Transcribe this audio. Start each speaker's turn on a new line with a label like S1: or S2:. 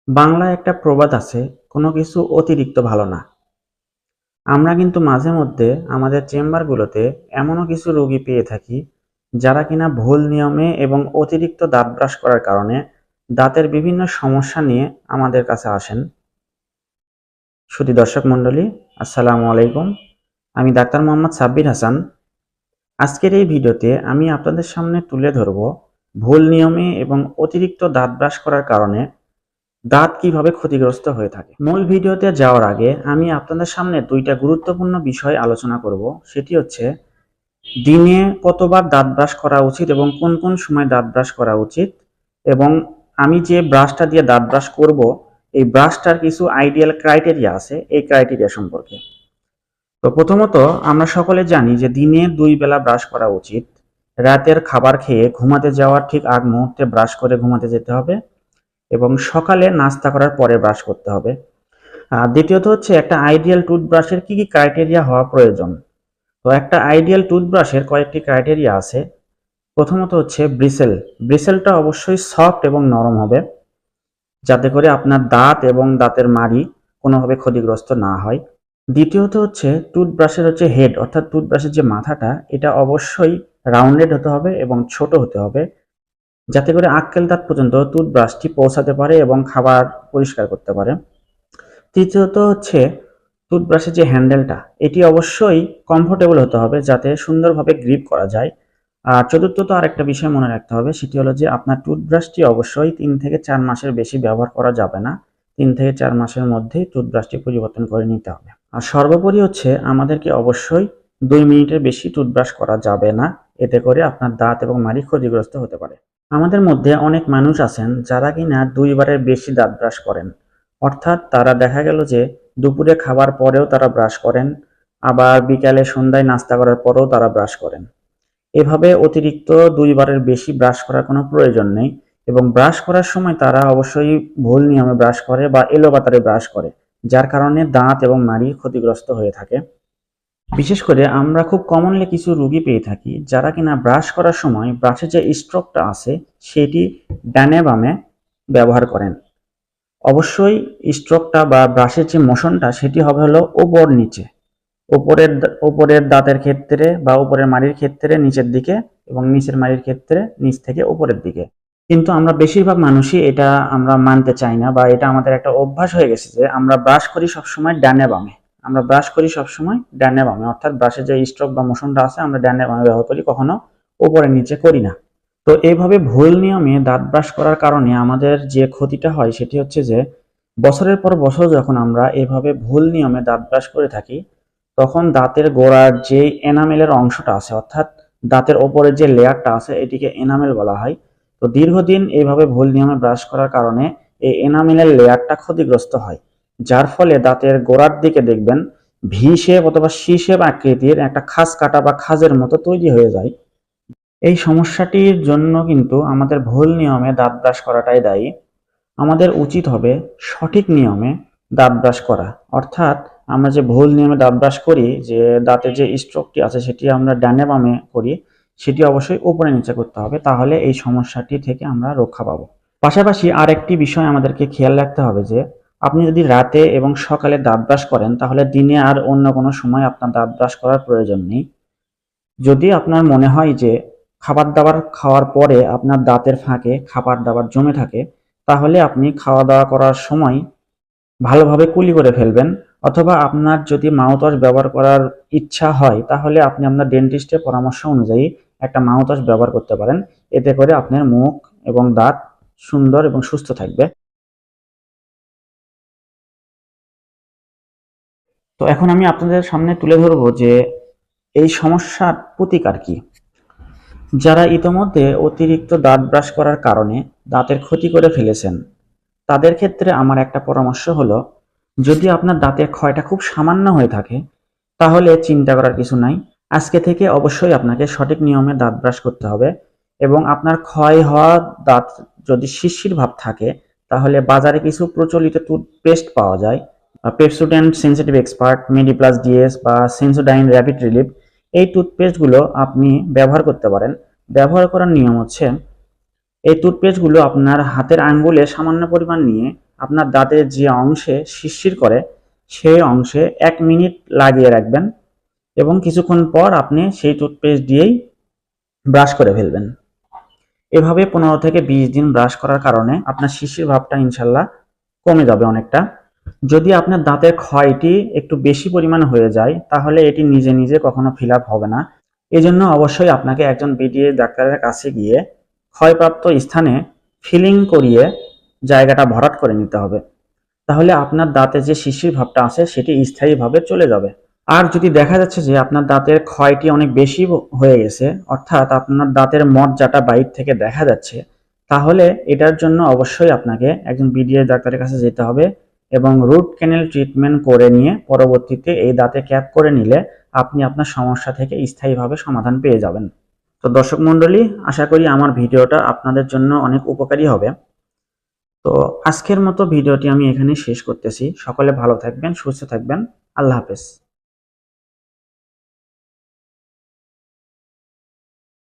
S1: বাংলায় একটা প্রবাদ আছে, কোনো কিছু অতিরিক্ত ভালো না। আমরা কিন্তু মাঝে মধ্যে আমাদের চেম্বারগুলোতে এমনও কিছু রোগী পেয়ে থাকি যারা কিনা ভুল নিয়মে এবং অতিরিক্ত দাঁত ব্রাশ করার কারণে দাঁতের বিভিন্ন সমস্যা নিয়ে আমাদের কাছে আসেন। সুধী দর্শক মণ্ডলী, আসসালামু আলাইকুম। আমি ডাক্তার মোহাম্মদ সাব্বির হাসান। আজকের এই ভিডিওতে আমি আপনাদের সামনে তুলে ধরব ভুল নিয়মে এবং অতিরিক্ত দাঁত ব্রাশ করার কারণে দাঁত কিভাবে ক্ষতিগ্রস্ত হয়ে থাকে। মূল ভিডিওতে যাওয়ার আগে আমি আপনাদের সামনে দুইটা গুরুত্বপূর্ণ বিষয় আলোচনা করব। সেটি হচ্ছে দিনে কতবার দাঁত ব্রাশ করা উচিত এবং কোন কোন সময় দাঁত ব্রাশ করা উচিত, এবং আমি যে ব্রাশটা দিয়ে দাঁত ব্রাশ করব এই ব্রাশটার কিছু আইডিয়াল ক্রাইটেরিয়া আছে, এই ক্রাইটেরিয়া সম্পর্কে। তো প্রথমত আমরা সকলে জানি যে দিনে 2 বেলা ব্রাশ করা উচিত। রাতের খাবার খেয়ে ঘুমাতে যাওয়ার ঠিক আগ মুহূর্তে ব্রাশ করে ঘুমাতে যেতে হবে এবং সকালে নাস্তা করার পরে ব্রাশ করতে হবে। দ্বিতীয়ত হচ্ছে একটা আইডিয়াল টুথব্রাশের কি কি ক্রাইটেরিয়া হওয়া প্রয়োজন। তো একটা আইডিয়াল টুথব্রাশের কয়েকটি ক্রাইটেরিয়া আছে। প্রথমত হচ্ছে ব্রিসেলটা অবশ্যই সফট এবং নরম হবে, যাতে করে আপনার দাঁত এবং দাঁতের মাড়ি কোনোভাবে ক্ষতিগ্রস্ত না হয়। দ্বিতীয়ত হচ্ছে টুথব্রাশের হচ্ছে হেড, অর্থাৎ টুথব্রাশের যে মাথাটা, এটা অবশ্যই রাউন্ডেড হতে হবে এবং ছোট হতে হবে, যাতে করে আক্কেল দাঁত পর্যন্ত টুথব্রাশটি পৌঁছাতে পারে এবং খাবার পরিষ্কার করতে পারে। তৃতীয়ত হচ্ছে টুথব্রাশের যে হ্যান্ডেলটা, এটি অবশ্যই কমফোর্টেবল হতে হবে, যাতে সুন্দরভাবে গ্রিপ করা যায়। আর চতুর্থত আরেকটা বিষয় মনে রাখতে হবে, সেটি হলো যে আপনার টুথব্রাশটি অবশ্যই 3 থেকে 4 মাসের বেশি ব্যবহার করা যাবে না। 3 থেকে 4 মাসের মধ্যেই টুথব্রাশটি পরিবর্তন করে নিতে হবে। আর সর্বোপরি হচ্ছে আমাদেরকে অবশ্যই 2 মিনিটের বেশি টুথব্রাশ করা যাবে না, এতে করে আপনার দাঁত এবং মাড়ি ক্ষতিগ্রস্ত হতে পারে। আমাদের মধ্যে অনেক মানুষ আছেন যারা কিনা 2 বারের বেশি দাঁত ব্রাশ করেন, অর্থাৎ তারা দেখা গেল যে দুপুরে খাবার পরেও তারা ব্রাশ করেন, আবার বিকালে সন্ধ্যায় নাস্তা করার পরেও তারা ব্রাশ করেন। এভাবে অতিরিক্ত 2 বারের বেশি ব্রাশ করার কোনো প্রয়োজন নেই, এবং ব্রাশ করার সময় তারা অবশ্যই ভুল নিয়মে ব্রাশ করে বা এলোপাতাড়ি ব্রাশ করে, যার কারণে দাঁত এবং মাড়ি ক্ষতিগ্রস্ত হয়ে থাকে। বিশেষ করে আমরা খুব কমনলি কিছু রোগী পেয়ে থাকি যারা কিনা ব্রাশ করার সময় ব্রাশের যে স্ট্রোকটা আছে সেটি ডানে বামে ব্যবহার করেন। অবশ্যই স্ট্রোকটা বা ব্রাশের যে মোশনটা সেটি হবে হলো ওপর নিচে, উপরের দাঁতের ক্ষেত্রে বা উপরের মাড়ির ক্ষেত্রে নিচের দিকে, এবং নিচের মাড়ির ক্ষেত্রে নিচ থেকে উপরের দিকে। কিন্তু আমরা বেশিরভাগ মানুষই এটা আমরা মানতে চাই না, বা এটা আমাদের একটা অভ্যাস হয়ে গেছে যে আমরা ব্রাশ করি সবসময় ডানে বামে। আমরা ব্রাশ করি সবসময় ডানে বামে, অর্থাৎ ব্রাশের যে স্ট্রোক বা মোশনটা আছে আমরা ডানে বামে ব্যবহার করি, কখনো উপরে নিচে করি না। তো এইভাবে ভুল নিয়মে দাঁত ব্রাশ করার কারণে আমাদের যে ক্ষতিটা হয় সেটি হচ্ছে যে বছরের পর বছর যখন আমরা এভাবে ভুল নিয়মে দাঁত ব্রাশ করে থাকি, তখন দাঁতের গোড়ার যে এনামেলের অংশটা আছে, অর্থাৎ দাঁতের ওপরের যে লেয়ারটা আছে এটিকে এনামেল বলা হয়। তো দীর্ঘদিন এইভাবে ভুল নিয়মে ব্রাশ করার কারণে এই এনামেলের লেয়ারটা ক্ষতিগ্রস্ত হয়, যার ফলে দাঁতের গোড়ার দিকে দেখবেন ভি শেপ অথবা সি শেপ আকৃতির একটা খাঁজ কাটা বা খাঁজের মতো তৈরি হয়ে যায়। এই সমস্যাটির জন্য কিন্তু আমাদের ভুল নিয়মে দাঁত ব্রাশ করাটাই দায়ী। আমাদের উচিত হবে সঠিক নিয়মে দাঁত ব্রাশ করা, অর্থাৎ আমরা যে ভুল নিয়মে দাঁত ব্রাশ করি, যে দাঁতের যে স্ট্রোকটি আছে সেটি আমরা ডানে বামে করি, সেটি অবশ্যই উপরে নিচে করতে হবে, তাহলে এই সমস্যাটি থেকে আমরা রক্ষা পাবো। পাশাপাশি আরেকটি বিষয় আমাদেরকে খেয়াল রাখতে হবে যে আপনি যদি রাতে এবং সকালে দাঁত ব্রাশ করেন, তাহলে দিনে আর অন্য কোনো সময় আপনার দাঁত ব্রাশ করার প্রয়োজন নেই। যদি আপনার মনে হয় যে খাবার দাবার খাওয়ার পরে আপনার দাঁতের ফাঁকে খাবার দাবার জমে থাকে, তাহলে আপনি খাওয়া দাওয়া করার সময় ভালোভাবে কুলি করে ফেলবেন, অথবা আপনার যদি মাউথওয়াশ ব্যবহার করার ইচ্ছা হয় তাহলে আপনি আপনার ডেন্টিস্টের পরামর্শ অনুযায়ী একটা মাউথওয়াশ ব্যবহার করতে পারেন। এতে করে আপনার মুখ এবং দাঁত সুন্দর এবং সুস্থ থাকবে। তো এখন আমি আপনাদের সামনে তুলে ধরবো যে এই সমস্যার প্রতিকার কি। যারা ইতোমধ্যে অতিরিক্ত দাঁত ব্রাশ করার কারণে দাঁতের ক্ষতি করে ফেলেছেন, তাদের ক্ষেত্রে আমার একটা পরামর্শ হলো, যদি আপনার দাঁতের ক্ষয়টা খুব সামান্য হয়ে থাকে তাহলে চিন্তা করার কিছু নাই। আজকে থেকে অবশ্যই আপনাকে সঠিক নিয়মে দাঁত ব্রাশ করতে হবে, এবং আপনার ক্ষয় হওয়া দাঁত যদি শিরশির ভাব থাকে তাহলে বাজারে কিছু প্রচলিত টুথপেস্ট পাওয়া যায়, Pepsodent sensitive expert, Mediplus DS বা সেন্সোডাইন র্যাপিড রিলিফ। এই টুথপেস্টগুলো আপনি ব্যবহার করতে পারেন। ব্যবহার করার নিয়ম হচ্ছে, এই টুথপেস্টগুলো আপনার হাতের আঙ্গুলে সামান্য পরিমাণ নিয়ে আপনার দাঁতের যে অংশে শিরশির করে সেই অংশে 1 মিনিট লাগিয়ে রাখবেন এবং কিছুক্ষণ পর আপনি সেই টুথপেস্ট দিয়েই ব্রাশ করে ফেলবেন। এভাবে 15 থেকে 20 দিন ব্রাশ করার কারণে আপনার শিরশির ভাবটা ইনশাল্লাহ কমে যাবে অনেকটা। যদি আপনার দাঁতের ক্ষয়টি একটু বেশি পরিমাণে হয়ে যায় তাহলে এটি নিজে নিজে কখনো ফিল আপ হবে না। এজন্য অবশ্যই আপনাকে একজন বিডিএ ডাক্তারের কাছে গিয়ে ক্ষয়প্রাপ্ত স্থানে ফিলিং করিয়ে জায়গাটা ভরাট করে নিতে হবে। তাহলে আপনার দাঁতে যে শিরশির ভাবটা আছে সেটি স্থায়ীভাবে চলে যাবে। আর যদি দেখা যাচ্ছে যে আপনার দাঁতের ক্ষয়টি অনেক বেশি হয়ে গেছে, অর্থাৎ আপনার দাঁতের মজ্জাটা বাইর থেকে দেখা যাচ্ছে, তাহলে এটার জন্য অবশ্যই আপনাকে একজন বিডিএ ডাক্তারের কাছে যেতে হবে এবং রুট ক্যানেল ট্রিটমেন্ট করে নিয়ে পরবর্তীতে এই দাঁতে ক্যাপ করে নিলে আপনি আপনার সমস্যা থেকে স্থায়ীভাবে সমাধান পেয়ে যাবেন। তো দর্শক মণ্ডলী, আশা করি আমার ভিডিওটা আপনাদের জন্য অনেক উপকারী হবে। তো আজকের মতো ভিডিওটি আমি এখানে শেষ করতেছি। সকলে ভালো থাকবেন, সুস্থ থাকবেন। আল্লাহ হাফেজ।